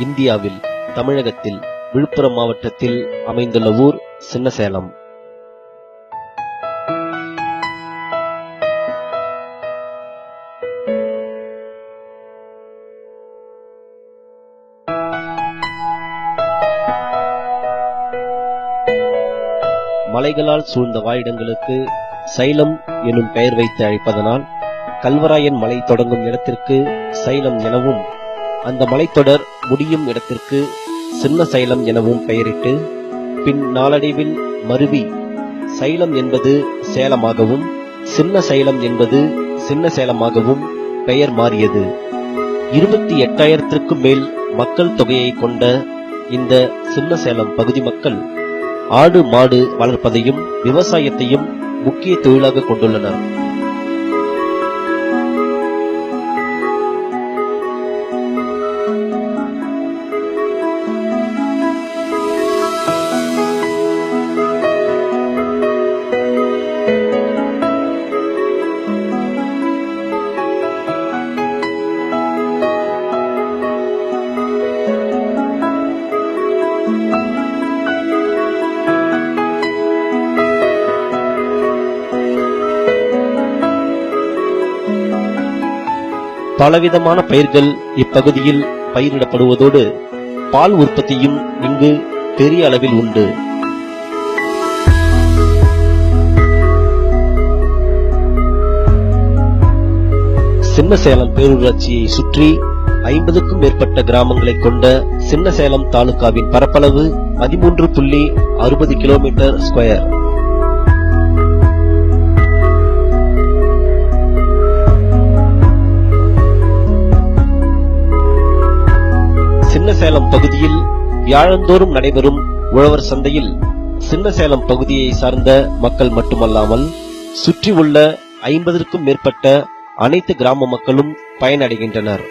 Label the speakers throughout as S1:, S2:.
S1: இந்தியாவில் தமிழகத்தில் விழுப்புரம் மாவட்டத்தில் அமைந்துள்ள ஊர் சின்னசேலம். மலைகளால் சூழ்ந்த வாழிடங்களுக்கு சைலம் எனும் பெயர் வைத்து அழைப்பதனால் கல்வராயன் மலை தொடங்கும் இடத்திற்கு சைலம் எனவும், அந்த மலைத்தொடர் முடியும் இடத்திற்கு சின்ன சைலம் எனவும் பெயரிட்டு, பின் நாளடைவில் மருவி சைலம் என்பது சேலமாகவும் சின்ன சைலம் என்பது சின்ன சேலமாகவும் பெயர் மாறியது. 28,000க்கும் மேல் மக்கள் தொகையை கொண்ட இந்த சின்ன சேலம் பகுதி மக்கள் ஆடு மாடு வளர்ப்பதையும் விவசாயத்தையும் முக்கிய தொழிலாக கொண்டுள்ளனர். பலவிதமான பயிர்கள் இப்பகுதியில் பயிரிடப்படுவதோடு பால் உற்பத்தியும் இங்கு பெரிய அளவில் உண்டு. சின்னசேலம் பேரூராட்சியை சுற்றி 50க்கும் மேற்பட்ட கிராமங்களை கொண்ட சின்னசேலம் தாலுகாவின் பரப்பளவு 13.60 கிலோமீட்டர் ஸ்கொயர். சின்னசேலம் பகுதியில் வியாழந்தோறும் நடைபெறும் உழவர் சந்தையில் சின்னசேலம் பகுதியை சார்ந்த மக்கள் மட்டுமல்லாமல் சுற்றி உள்ள 50க்கும் மேற்பட்ட அனைத்து கிராம மக்களும் பயனடைகின்றனர்.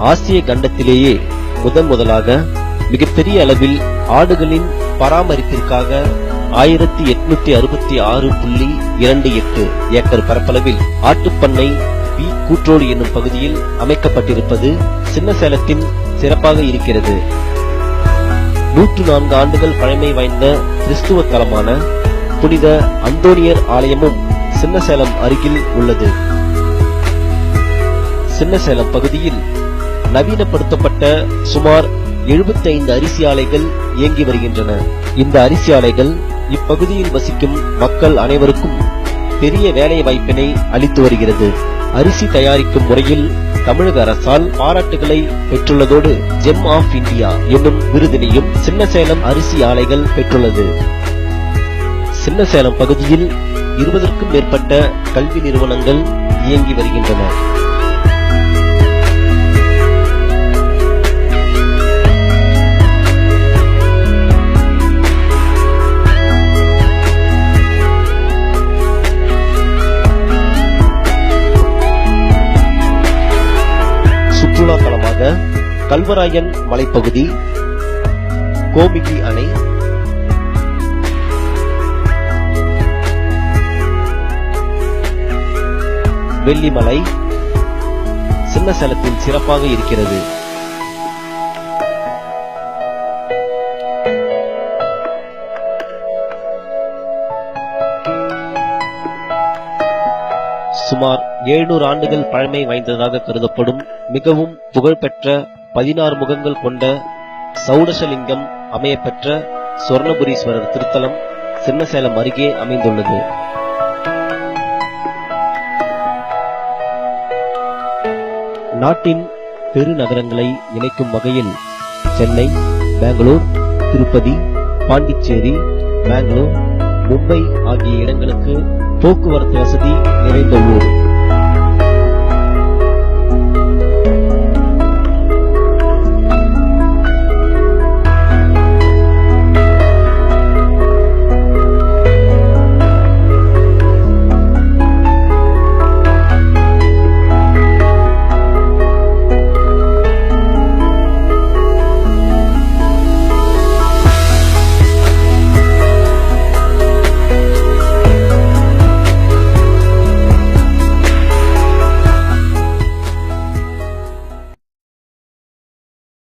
S1: ஆசிய கண்டத்திலேயே முதலாக மிகப்பெரிய அளவில் ஆடுகளின் பராமரிப்பிற்காக 1866.28 ஏக்கர் பரப்பளவில் ஆட்டுப்பண்ணை பி கூற்றோடு என்னும் பகுதியில் அமைக்கப்பட்டிருப்பது சின்னசேலத்தின் சிறப்பாக இருக்கிறது. 104 ஆண்டுகள் பழமை வாய்ந்த கிறிஸ்துவ தலமான புனித அந்தோனியர் ஆலயமும் சின்னசேலம் அருகில் உள்ளது. சின்னசேலம் பகுதியில் நவீனப்படுத்தப்பட்ட சுமார் 75 அரிசி ஆலைகள் இயங்கி வருகின்றன. இந்த அரிசி ஆலைகள் இப்பகுதியில் வசிக்கும் மக்கள் அனைவருக்கும் பெரிய வேலை வாய்ப்பினை அளித்து வருகிறது. அரிசி தயாரிக்கும் முறையில் தமிழக அரசால் பாராட்டுகளை பெற்றுள்ளதோடு ஜெம் ஆஃப் இந்தியா என்னும் விருதினையும் சின்னசேலம் அரிசி ஆலைகள் பெற்றுள்ளது. சின்னசேலம் பகுதியில் 20க்கும் மேற்பட்ட கல்வி நிறுவனங்கள் இயங்கி வருகின்றன. சுற்றுலா தலமாக கல்வராயன் மலைப்பகுதி, கோமிகி அணை, வெள்ளிமலை சின்னசேலத்தில் சிறப்பாக இருக்கிறது. சுமார் 700 ஆண்டுகள் பழமை வாய்ந்ததாக கருதப்படும் மிகவும் புகழ்பெற்ற 16 முகங்கள் கொண்ட சௌடசலிங்கம் அமையப்பெற்ற சொர்ணபுரீஸ்வரர் திருத்தலம் சின்னசேலம் அருகே அமைந்துள்ளது. நாட்டின் பெருநகரங்களை இணைக்கும் வகையில் சென்னை, பெங்களூர், திருப்பதி, பாண்டிச்சேரி, பெங்களூர், மும்பை ஆகிய இடங்களுக்கு போக்குவரத்து வசதி நிறைந்த ஊர்.